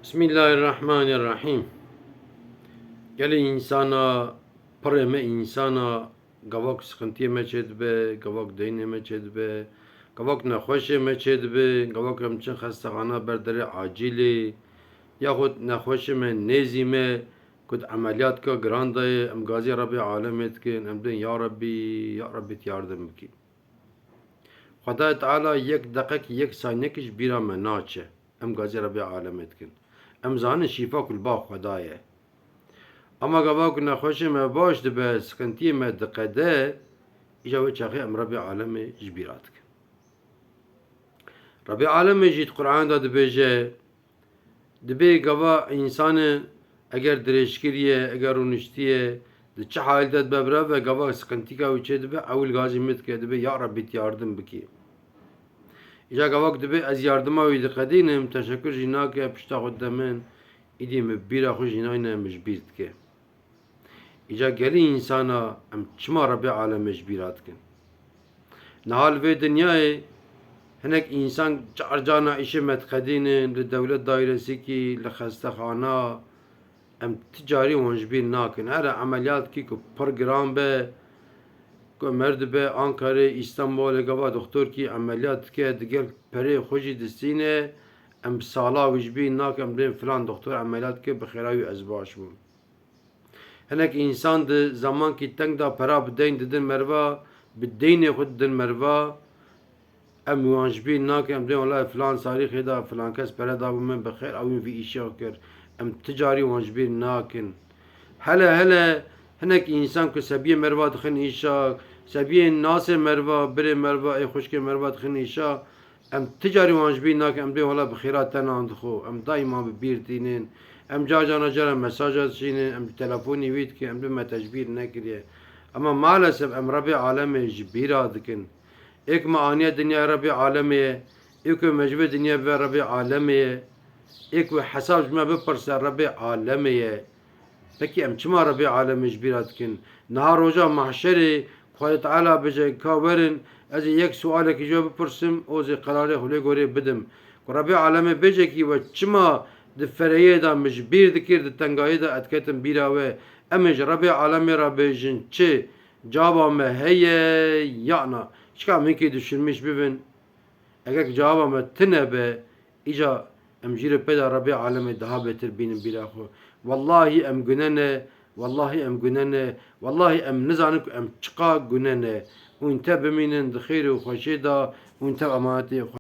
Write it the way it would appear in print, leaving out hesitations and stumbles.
Bismillahirrahmanirrahim. Geli insana, pareme insana, gavak sıkıntıya meçedbe, gavak deyne meçedbe, gavak nexweşe meçedbe, gavak emçin xestexana berdere acili, yahut nexweşe me nezime, kut ameliyat ka grandaye, em gazi Rabbi alemet kin, em din ya Rabbi yardım biki. Xwedayê Teala yek deqek yek saniyekiş bîra me naçe. Em gazi Rabbi alemet kin. Em zanin şîfa kul ba Xweda ye. Ama gava ku nexweşê me baş dibe, sıkıntiyê me diqede, îja wê çaxê em Rabbi alemê ji bîra dikin. Rabbi alemê jî Qur'an da dibêje, dibe gava însanê eger dirêjkir ye, eger rûniştî ye, di çi halî de dibe bira ve gava sıkıntîka wî çê dibe, ewil gazî min dike, dibe ya Rabbi yardım bikî. İja gavak dibe ez yardıma wî diqedînim, teşekkür jî nake pişta xwe min, îdî me bîra xwe jî nayîne min ji bîr dike. İca gelî insana em çima Rabbi alemê ji bîra dikin. Nihal vê dinyayê hinek însan carcana îşê me diqedînin, li dewlet dairesekî, li xestexana, em ti carî wan ji bîr nakin. Here emeliyat ku pir giran be, ku mer dibe Ankarê, İstanbolê gava doktorkî emeliyat dike, digel perê xwe jî distîne, em sala wî ji bîr nakin, em dên filan doktor emeliyat dike, bi xêra wî ez baş bûm. Hinek însan di zamankî teng da pera bideyn didin merva, bi deynê xwe didin merva, em wan ji bîr nakin, em dên walahi filan tarîxê da filan kes pere dabû min bi xêr ew vî îşe kir. Em ti carî wan ji bîr nakin. Hele hinek însan ku sebiyê merva dixin îşa, sebiyên nasê merva, birê merva, ê xwişkê merva dixin îşa, em ti carî wan ji bîr nakin, em dên walahi bi xêra tenan dixwe, em daîman bi bîr tînin. Em carcana cara mesaja dişînin, em telefonî wî dikin, em bi me tecbîr nekiriye. Ama maalesef em Rabbi alemê ji bîra dikin. Êk me aniye dinya Rabbi alemê ye, êk wê me ji vê dinya ve Rabbi alemê ye, êk wê hesab ji me bipirse Rabbi alemê ye. Pekî em çima Rabbi alemê ji bîra dikin? Niha roja mahşerê Xwedê Teala bêje ka werin ez ê yek sualekî ji we bipirsim, o zê qerarê xwe lê gorê bidim. Ku Rabbi alemê bêje ki we çima di fereyê da min ji bîr dikir, di tengayê da ez diketim bîra we, em ê ji Rabbi alemê re bêjin çi cava me heye ya na. Şika minkê düşünmüş bibin. Eger cava me tune be, îca em jî pê da Rabbi alemê daha bêtir bînin bîra xwe. Wallahi em gunene, wallahi em gunene, wallahi em nizanin ku em çiqa gunene. Hûn te bimînin di xêr û xweşê da, hûn te emanetê